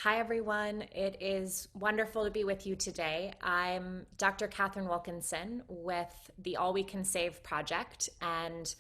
Hi, everyone. It is wonderful to be with you today. I'm Dr. Katharine Wilkinson with the All We Can Save project and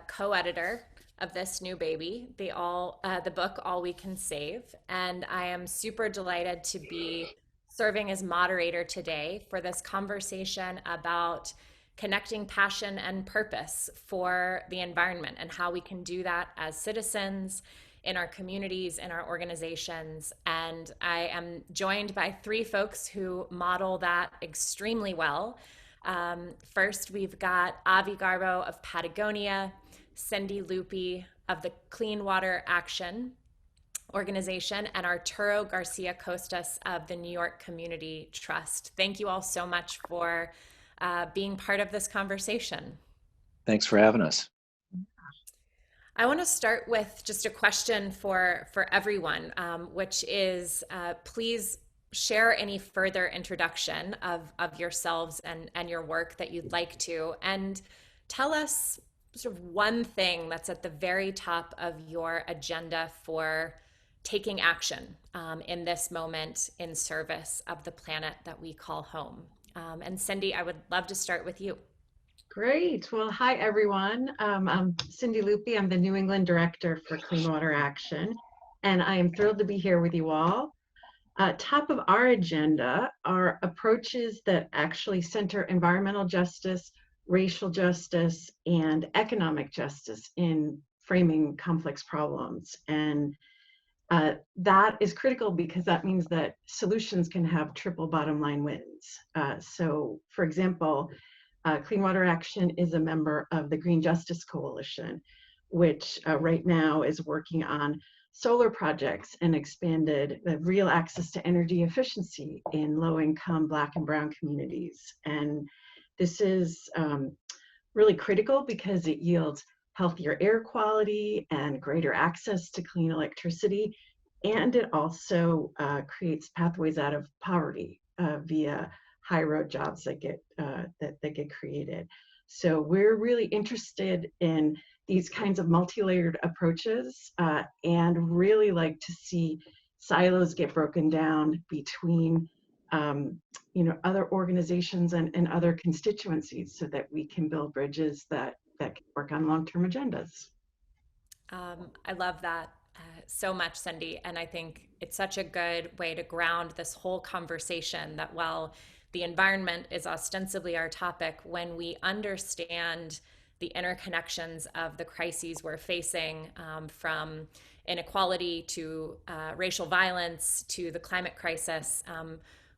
co-editor of this new baby, the book All We Can Save. And I am super delighted to be serving as moderator today for this conversation about connecting passion and purpose for the environment and how we can do that as citizens in our communities, in our organizations. And I am joined by three folks who model that extremely well. First, we've got Avi Garbow of Patagonia, Cindy Luppi of the Clean Water Action organization, and Arturo Garcia-Costas of the New York Community Trust. Thank you all so much for being part of this conversation. Thanks for having us. I want to start with just a question for everyone, which is please share any further introduction of yourselves and your work that you'd like to, and tell us sort of one thing that's at the very top of your agenda for taking action in this moment in service of the planet that we call home. And Cindy, I would love to start with you. Great. Well, hi, everyone. I'm Cindy Luppi. I'm the New England Director for Clean Water Action, and I am thrilled to be here with you all. Top of our agenda are approaches that actually center environmental justice, racial justice, and economic justice in framing complex problems. And that is critical because that means that solutions can have triple bottom line wins. So, for example, Clean Water Action is a member of the Green Justice Coalition, which right now is working on solar projects and expanded real access to energy efficiency in low-income Black and Brown communities. And this is really critical because it yields healthier air quality and greater access to clean electricity. And it also creates pathways out of poverty via high road jobs that get created. So we're really interested in these kinds of multi-layered approaches and really like to see silos get broken down between other organizations and other constituencies so that we can build bridges that can work on long-term agendas. I love that so much, Cindy. And I think it's such a good way to ground this whole conversation that while the environment is ostensibly our topic, when we understand the interconnections of the crises we're facing, from inequality to racial violence to the climate crisis,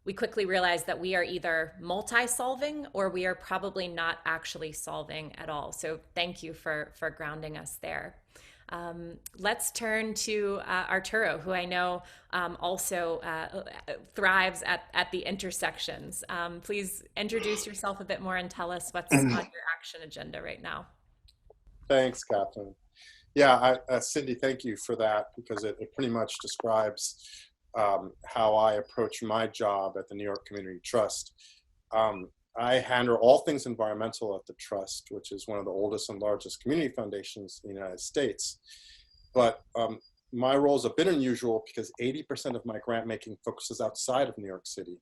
we quickly realize that we are either multi-solving or we are probably not actually solving at all. So thank you for grounding us there. Let's turn to Arturo, who I know also thrives at the intersections. Please introduce yourself a bit more and tell us what's on your action agenda right now. Thanks, Katharine. Yeah, Cindy, thank you for that, because it pretty much describes how I approach my job at the New York Community Trust. I handle all things environmental at the Trust, which is one of the oldest and largest community foundations in the United States. But my role is a bit unusual because 80% of my grant making focuses outside of New York City,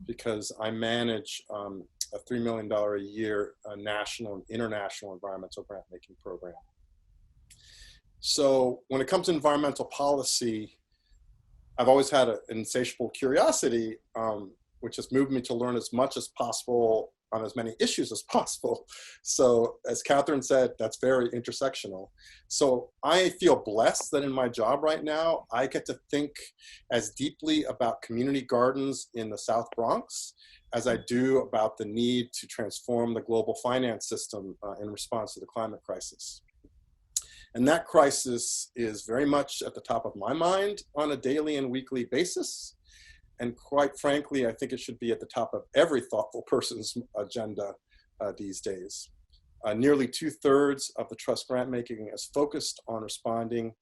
because I manage a $3 million a year national and international environmental grant making program. So when it comes to environmental policy, I've always had an insatiable curiosity, which has moved me to learn as much as possible on as many issues as possible. So as Katharine said, that's very intersectional. So I feel blessed that in my job right now, I get to think as deeply about community gardens in the South Bronx as I do about the need to transform the global finance system in response to the climate crisis. And that crisis is very much at the top of my mind on a daily and weekly basis. And quite frankly, I think it should be at the top of every thoughtful person's agenda these days. Nearly 2/3 of the Trust grant making is focused on responding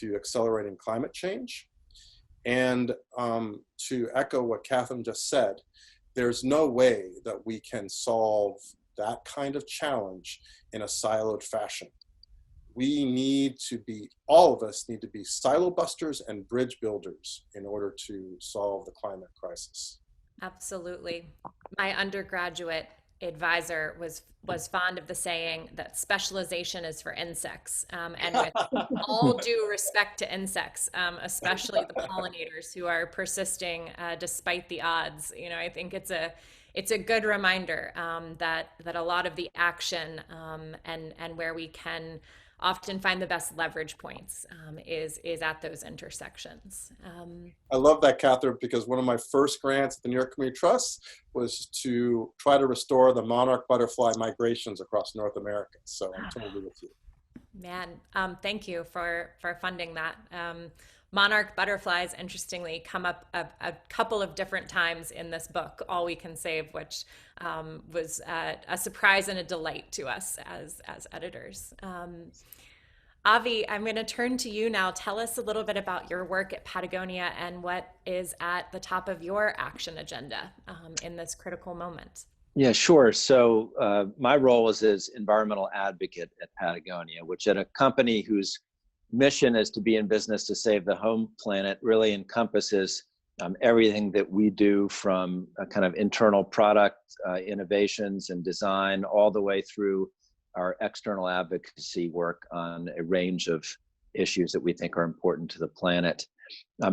to accelerating climate change. And to echo what Katharine just said, there's no way that we can solve that kind of challenge in a siloed fashion. all of us need to be silo busters and bridge builders in order to solve the climate crisis. Absolutely. My undergraduate advisor was fond of the saying that specialization is for insects. And with all due respect to insects, especially the pollinators who are persisting despite the odds, I think it's a good reminder that a lot of the action and where we can often find the best leverage points is at those intersections. I love that, Catherine, because one of my first grants at the New York Community Trust was to try to restore the monarch butterfly migrations across North America. So I'm totally with you. Man, thank you for funding that. Monarch butterflies, interestingly, come up a couple of different times in this book, All We Can Save, which was a surprise and a delight to us as editors. Avi, I'm going to turn to you now. Tell us a little bit about your work at Patagonia and what is at the top of your action agenda in this critical moment. Yeah, sure. So my role is as environmental advocate at Patagonia, which at a company whose mission is to be in business to save the home planet really encompasses everything that we do, from kind of internal product innovations and design all the way through our external advocacy work on a range of issues that we think are important to the planet.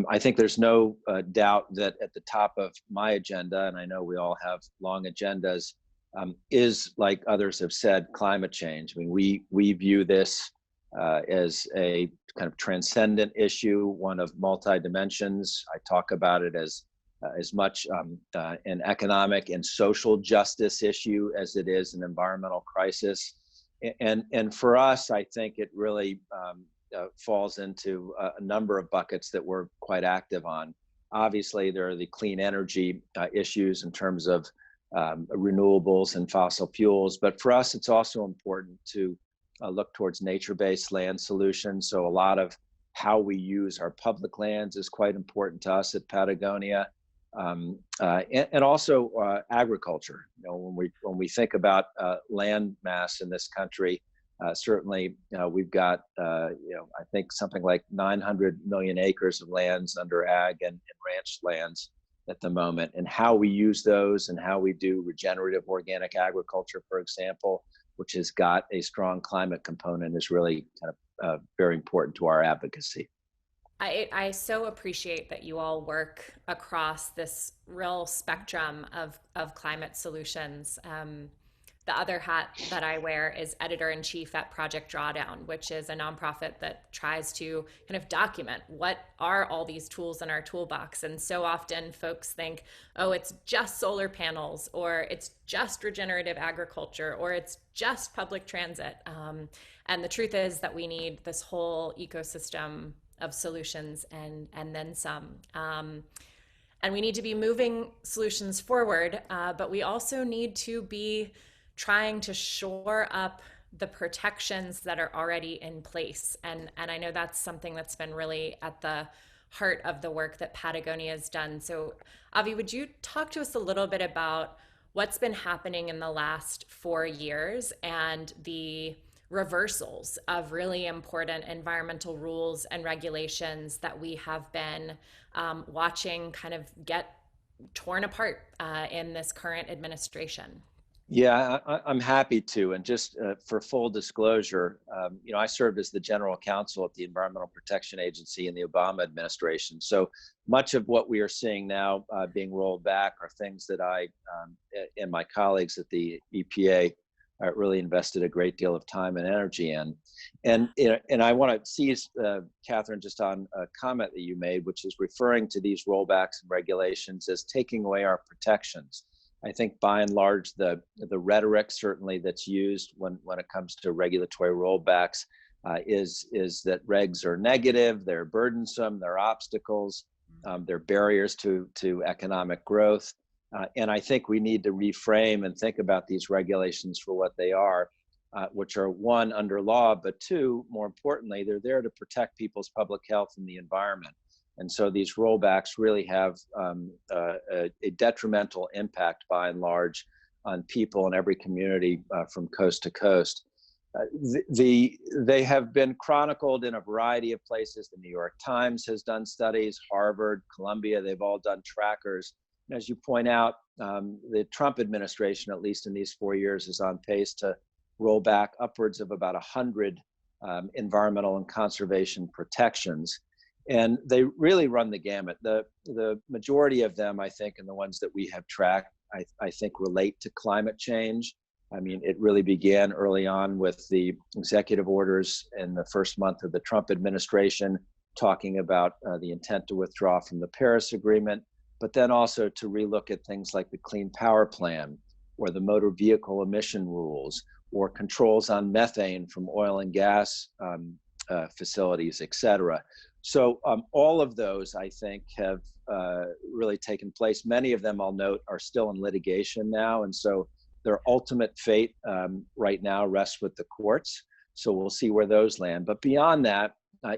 I think there's no doubt that at the top of my agenda, and I know we all have long agendas, is, like others have said, climate change. I mean, we view this as a kind of transcendent issue, one of multi-dimensions. I talk about it as much an economic and social justice issue as it is an environmental crisis. And for us, I think it really falls into a number of buckets that we're quite active on. Obviously, there are the clean energy issues in terms of renewables and fossil fuels, but for us, it's also important to look towards nature-based land solutions. So a lot of how we use our public lands is quite important to us at Patagonia, and also agriculture. When we think about land mass in this country, certainly we've got I think something like 900 million acres of lands under ag and ranch lands at the moment, and how we use those and how we do regenerative organic agriculture, for example, which has got a strong climate component, is really kind of very important to our advocacy. I so appreciate that you all work across this real spectrum of climate solutions. The other hat that I wear is editor-in-chief at Project Drawdown, which is a nonprofit that tries to kind of document what are all these tools in our toolbox. And so often folks think, oh, it's just solar panels, or it's just regenerative agriculture, or it's just public transit. And the truth is that we need this whole ecosystem of solutions and then some. And we need to be moving solutions forward, but we also need to be trying to shore up the protections that are already in place. And I know that's something that's been really at the heart of the work that Patagonia has done. So Avi, would you talk to us a little bit about what's been happening in the last 4 years and the reversals of really important environmental rules and regulations that we have been watching kind of get torn apart in this current administration? Yeah, I'm happy to. And just for full disclosure, I served as the general counsel at the Environmental Protection Agency in the Obama administration. So much of what we are seeing now being rolled back are things that I and my colleagues at the EPA really invested a great deal of time and energy in. And I want to seize, Catherine, just on a comment that you made, which is referring to these rollbacks and regulations as taking away our protections. I think by and large, the rhetoric certainly that's used when it comes to regulatory rollbacks is that regs are negative, they're burdensome, they're obstacles, they're barriers to economic growth. And I think we need to reframe and think about these regulations for what they are, which are, one, under law, but two, more importantly, they're there to protect people's public health and the environment. And so these rollbacks really have a detrimental impact by and large on people in every community from coast to coast. They have been chronicled in a variety of places. The New York Times has done studies, Harvard, Columbia, they've all done trackers. And as you point out, the Trump administration, at least in these 4 years, is on pace to roll back upwards of about 100 environmental and conservation protections. And they really run the gamut. The majority of them, I think, and the ones that we have tracked, I think relate to climate change. I mean, it really began early on with the executive orders in the first month of the Trump administration, talking about the intent to withdraw from the Paris Agreement, but then also to relook at things like the Clean Power Plan or the motor vehicle emission rules or controls on methane from oil and gas facilities, et cetera. So all of those, I think, have really taken place. Many of them, I'll note, are still in litigation now. And so their ultimate fate right now rests with the courts. So we'll see where those land. But beyond that,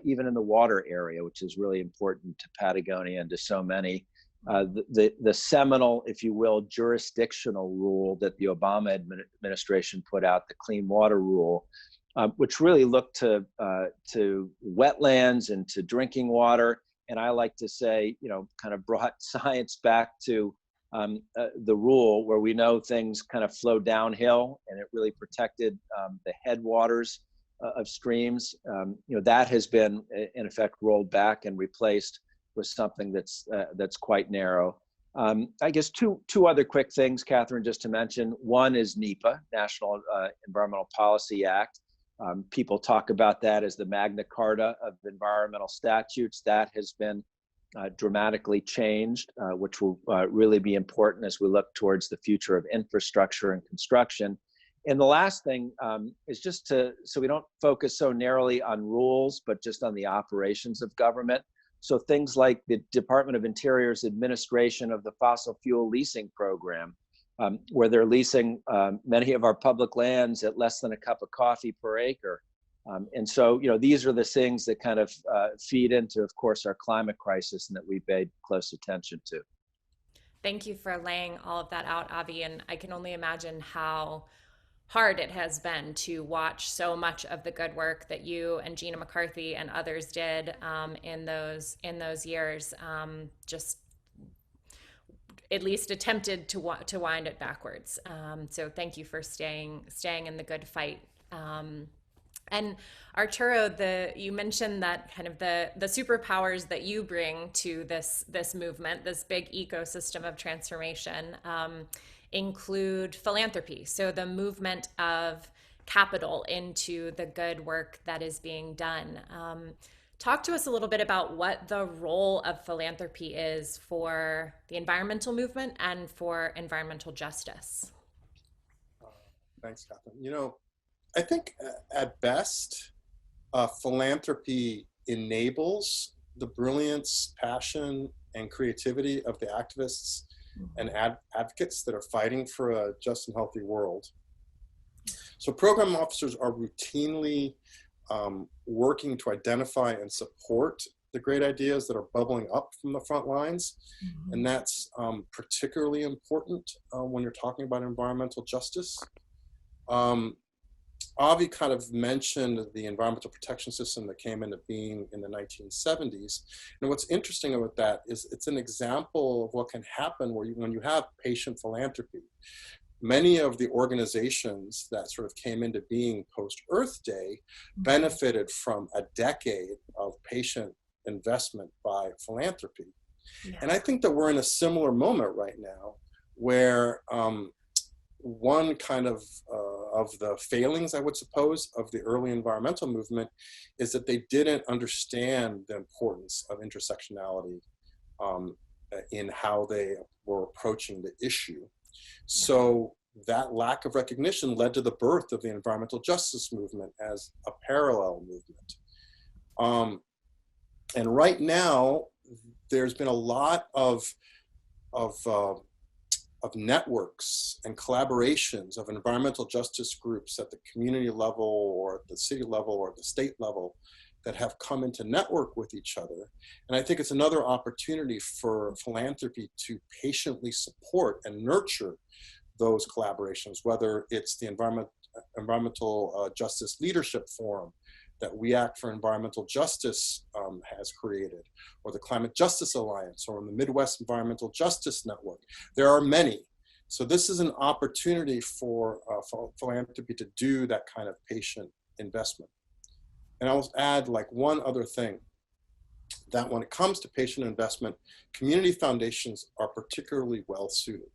even in the water area, which is really important to Patagonia and to so many, the seminal, if you will, jurisdictional rule that the Obama administration put out, the Clean Water Rule, which really looked to wetlands and to drinking water. And I like to say, kind of brought science back to the rule where we know things kind of flow downhill, and it really protected the headwaters of streams. That has been in effect rolled back and replaced with something that's quite narrow. I guess two other quick things, Katharine, just to mention. One is NEPA, National Environmental Policy Act. People talk about that as the Magna Carta of environmental statutes. That has been dramatically changed, which will really be important as we look towards the future of infrastructure and construction. And the last thing is just so we don't focus so narrowly on rules, but just on the operations of government. So things like the Department of Interior's administration of the fossil fuel leasing program, where they're leasing many of our public lands at less than a cup of coffee per acre. And so, these are the things that kind of feed into, of course, our climate crisis and that we paid close attention to. Thank you for laying all of that out, Avi. And I can only imagine how hard it has been to watch so much of the good work that you and Gina McCarthy and others did in those years. Just at least attempted to wind it backwards. So thank you for staying in the good fight. And Arturo, you mentioned that kind of the superpowers that you bring to this movement, this big ecosystem of transformation, include philanthropy. So the movement of capital into the good work that is being done. Talk to us a little bit about what the role of philanthropy is for the environmental movement and for environmental justice. Thanks, Catherine. I think at best, philanthropy enables the brilliance, passion, and creativity of the activists and advocates that are fighting for a just and healthy world. So program officers are routinely working to identify and support the great ideas that are bubbling up from the front lines. And that's particularly important when you're talking about environmental justice. Avi kind of mentioned the environmental protection system that came into being in the 1970s. And what's interesting about that is it's an example of what can happen when you have patient philanthropy. Many of the organizations that sort of came into being post-Earth Day benefited from a decade of patient investment by philanthropy. Yeah. And I think that we're in a similar moment right now where one kind of the failings, I would suppose, of the early environmental movement is that they didn't understand the importance of intersectionality in how they were approaching the issue. So that lack of recognition led to the birth of the environmental justice movement as a parallel movement. And right now, there's been a lot of networks and collaborations of environmental justice groups at the community level or at the city level or at the state level that have come into network with each other. And I think it's another opportunity for philanthropy to patiently support and nurture those collaborations, whether it's the Environmental Justice Leadership Forum that We Act for Environmental Justice has created, or the Climate Justice Alliance, or the Midwest Environmental Justice Network. There are many. So this is an opportunity for philanthropy to do that kind of patient investment. And I'll add like one other thing, that when it comes to patient investment, community foundations are particularly well suited.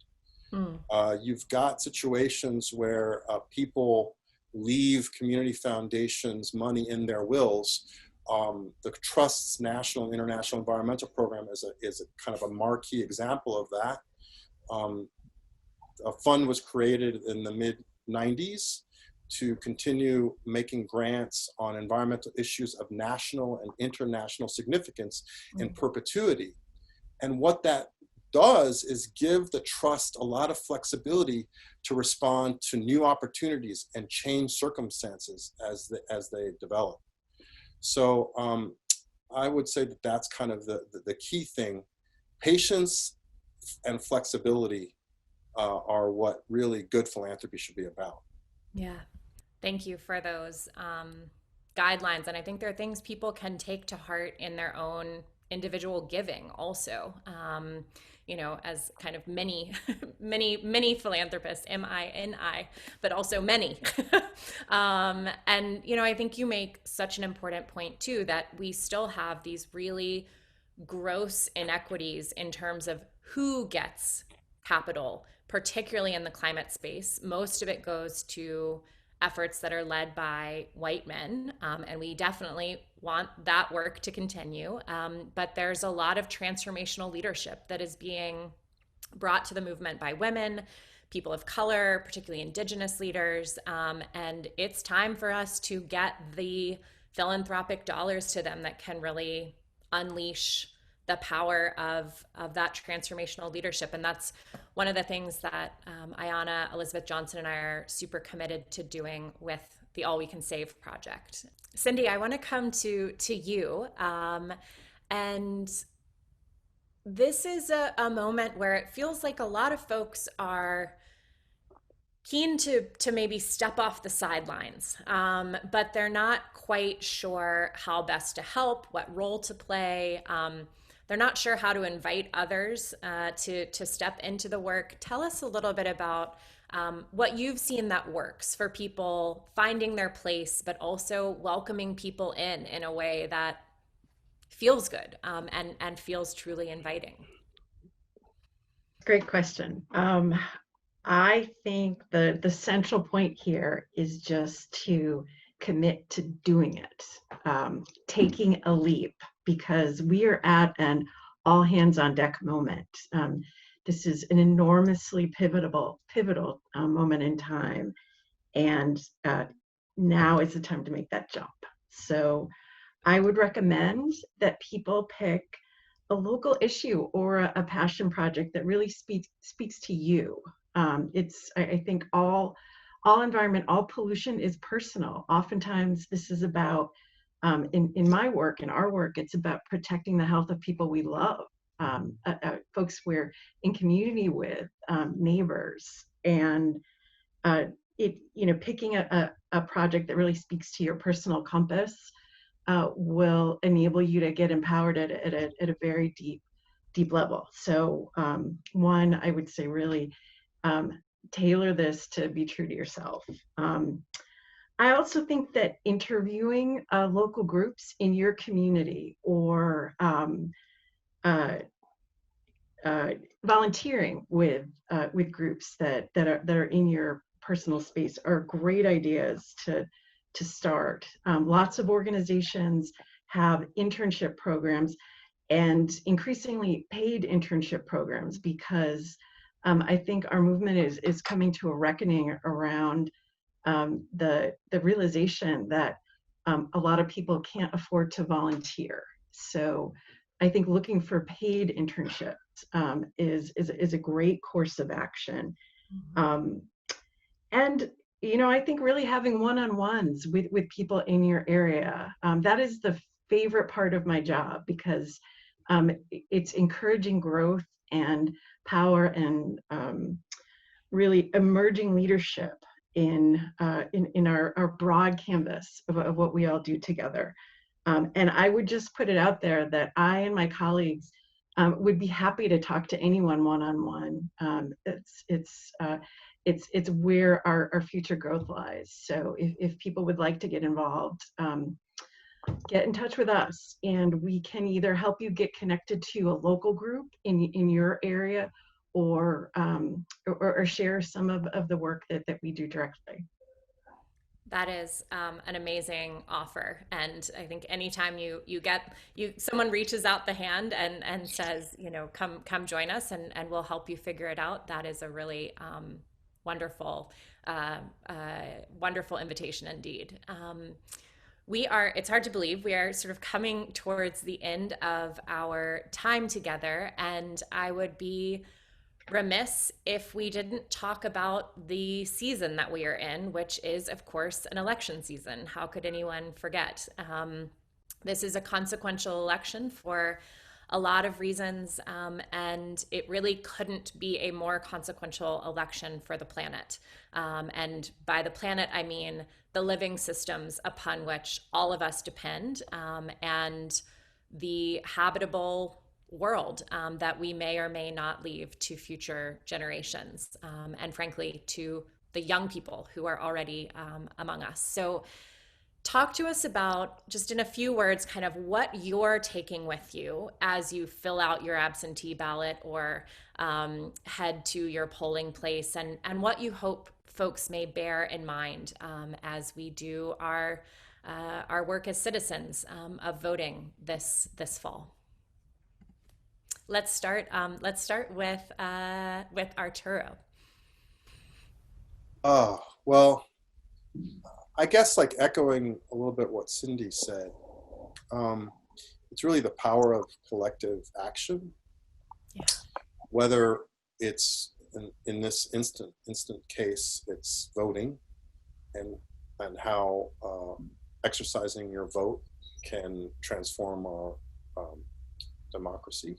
You've got situations where people leave community foundations money in their wills. The Trust's National and International Environmental Program is a kind of a marquee example of that. A fund was created in the mid-90s to continue making grants on environmental issues of national and international significance in perpetuity. And what that does is give the Trust a lot of flexibility to respond to new opportunities and change circumstances as they develop. So I would say that that's kind of the key thing. Patience and flexibility are what really good philanthropy should be about. Yeah. Thank you for those guidelines. And I think there are things people can take to heart in their own individual giving also. You know, as kind of many philanthropists, M-I-N-I, but also many. And, you know, I think you make such an important point too, that we still have these really gross inequities in terms of who gets capital, particularly in the climate space. Most of it goes to efforts that are led by white men, and we definitely want that work to continue. But there's a lot of transformational leadership that is being brought to the movement by women, people of color, particularly Indigenous leaders, and it's time for us to get the philanthropic dollars to them that can really unleash the power of that transformational leadership. And that's one of the things that Ayanna, Elizabeth Johnson, and I are super committed to doing with the All We Can Save project. Cindy, I want to come to you. And this is a moment where it feels like a lot of folks are keen to maybe step off the sidelines, but they're not quite sure how best to help, what role to play. They're not sure how to invite others to step into the work. Tell us a little bit about what you've seen that works for people finding their place, but also welcoming people in a way that feels good and feels truly inviting. Great question. I think the central point here is just to commit to doing it, taking a leap, because we are at an all hands on deck moment. This is an enormously pivotal moment in time, and now is the time to make that jump. So I would recommend that people pick a local issue or a passion project that really speaks to you. I think all environment, all pollution is personal. Oftentimes this is about, in my work, in our work, it's about protecting the health of people we love, folks we're in community with, neighbors, and picking a project that really speaks to your personal compass will enable you to get empowered at a very deep level. So one, I would say really tailor this to be true to yourself. I also think that interviewing local groups in your community, or volunteering with groups that are in your personal space are great ideas to start. Lots of organizations have internship programs, and increasingly paid internship programs, because I think our movement is coming to a reckoning around the realization that a lot of people can't afford to volunteer. So I think looking for paid internships is a great course of action. And I think really having one-on-ones with people in your area, that is the favorite part of my job, because it's encouraging growth and power and really emerging leadership in our broad canvas of what we all do together. And I would just put it out there that I and my colleagues would be happy to talk to anyone one-on-one. It's where our future growth lies. So if people would like to get involved, get in touch with us, and we can either help you get connected to a local group in your area, or share some of the work that we do directly. That is an amazing offer, and I think anytime someone reaches out the hand and says, come join us, and we'll help you figure it out. That is a really wonderful invitation indeed. It's hard to believe we are sort of coming towards the end of our time together, and I would be remiss if we didn't talk about the season that we are in, which is, of course, an election season. How could anyone forget? This is a consequential election for a lot of reasons, and it really couldn't be a more consequential election for the planet. And by the planet, I mean the living systems upon which all of us depend, and the habitable world that we may or may not leave to future generations, and frankly, to the young people who are already among us. So talk to us about, just in a few words, kind of what you're taking with you as you fill out your absentee ballot or head to your polling place, and what you hope folks may bear in mind as we do our work as citizens of voting this fall. Let's start with Arturo. Well, I guess, like, echoing a little bit what Cindy said, it's really the power of collective action. Yeah. Whether it's in this instant case, it's voting, and how exercising your vote can transform our democracy,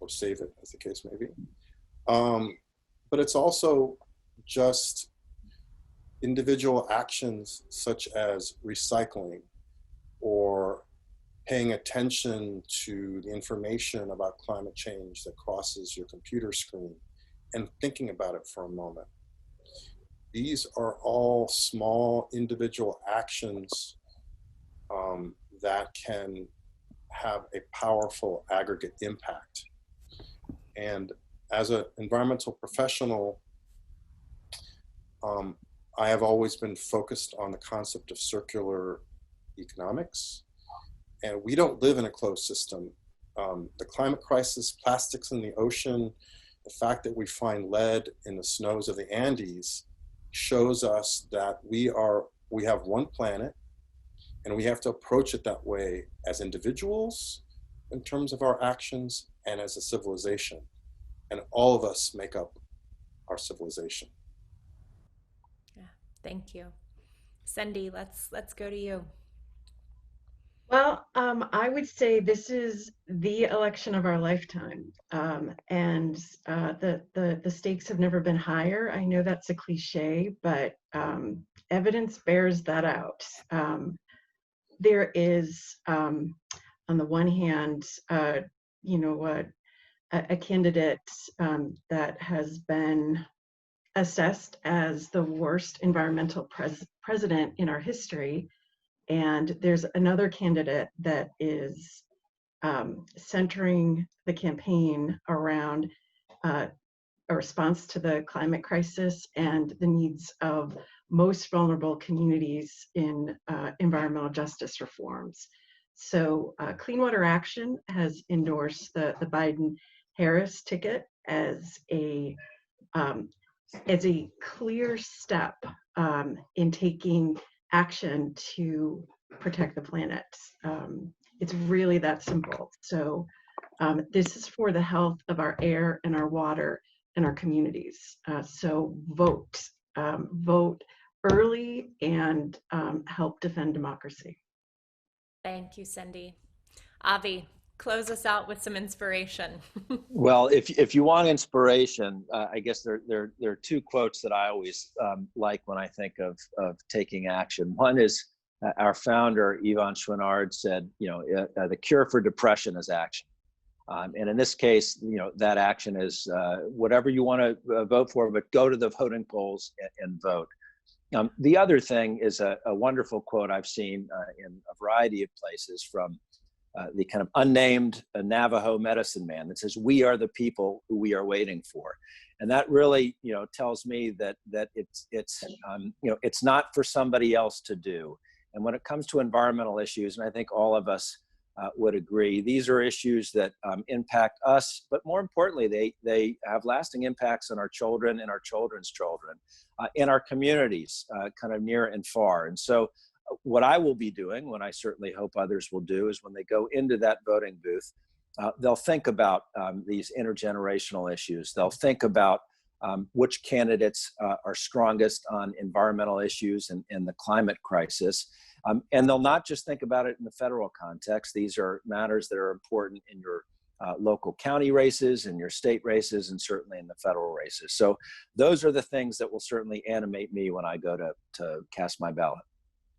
or save it, as the case may be. But it's also just individual actions such as recycling, or paying attention to the information about climate change that crosses your computer screen and thinking about it for a moment. These are all small individual actions that can have a powerful aggregate impact. And as an environmental professional, I have always been focused on the concept of circular economics. And we don't live in a closed system. The climate crisis, plastics in the ocean, the fact that we find lead in the snows of the Andes shows us that we have one planet, and we have to approach it that way as individuals in terms of our actions, and as a civilization. And all of us make up our civilization. Yeah, thank you. Cindy, let's go to you. Well, I would say this is the election of our lifetime, and the stakes have never been higher. I know that's a cliche, but evidence bears that out. There is, on the one hand, a candidate that has been assessed as the worst environmental president in our history. And there's another candidate that is centering the campaign around a response to the climate crisis and the needs of most vulnerable communities in environmental justice reforms. So Clean Water Action has endorsed the Biden-Harris ticket as a clear step in taking action to protect the planet. It's really that simple. So this is for the health of our air and our water and our communities. So vote early and help defend democracy. Thank you, Cindy. Avi, close us out with some inspiration. Well, if you want inspiration, I guess there are two quotes that I always like when I think of taking action. One is our founder, Yvon Chouinard, said, the cure for depression is action. And in this case, that action is whatever you want to vote for, but go to the voting polls and vote. The other thing is a wonderful quote I've seen in a variety of places from the kind of unnamed Navajo medicine man that says, "We are the people who we are waiting for," and that really, tells me that it's not for somebody else to do. And when it comes to environmental issues, and I think all of us would agree, these are issues that impact us, but more importantly, they have lasting impacts on our children and our children's children, in our communities, kind of near and far. And so what I will be doing, what I certainly hope others will do, is when they go into that voting booth, they'll think about these intergenerational issues. They'll think about which candidates are strongest on environmental issues and the climate crisis. And they'll not just think about it in the federal context. These are matters that are important in your local county races and your state races, and certainly in the federal races. So those are the things that will certainly animate me when I go to cast my ballot.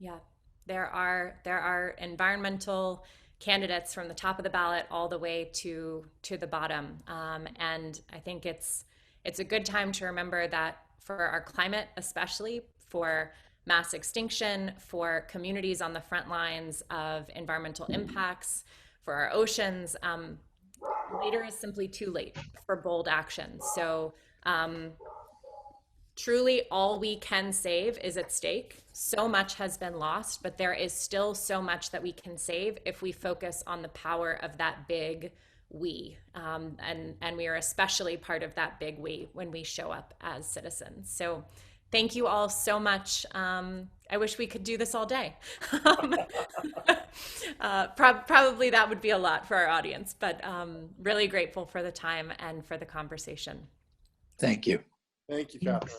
Yeah, there are environmental candidates from the top of the ballot all the way to the bottom, and I think it's a good time to remember that for our climate, especially for mass extinction, for communities on the front lines of environmental impacts, for our oceans, later is simply too late for bold action. So truly all we can save is at stake. So much has been lost, but there is still so much that we can save if we focus on the power of that big we. And we are especially part of that big we when we show up as citizens. So thank you all so much. I wish we could do this all day. Probably that would be a lot for our audience, but really grateful for the time and for the conversation. Thank you. Thank you, Catherine.